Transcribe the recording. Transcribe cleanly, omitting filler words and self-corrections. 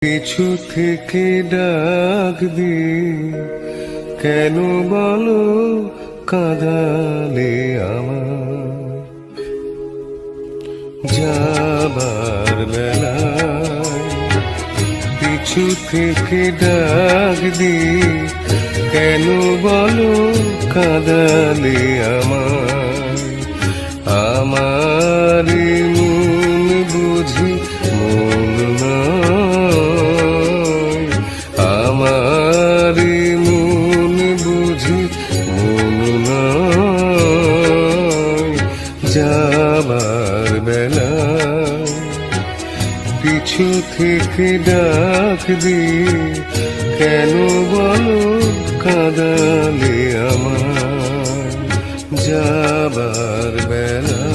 পিছু থেকে ডাক দিয়ে কেন বলো কাঁদালে আমার যাবার বেলায়। পিছু থেকে ডাক দিয়ে কেন বলো কাঁদালে আমার আমার মন বুঝি মন নয়, আমার মন বুঝি মন নয়। যাবার বেলায় পিছু থেকে ডাক দিয়ে কেন বলো কাঁদালে আমার যাবার বেলা।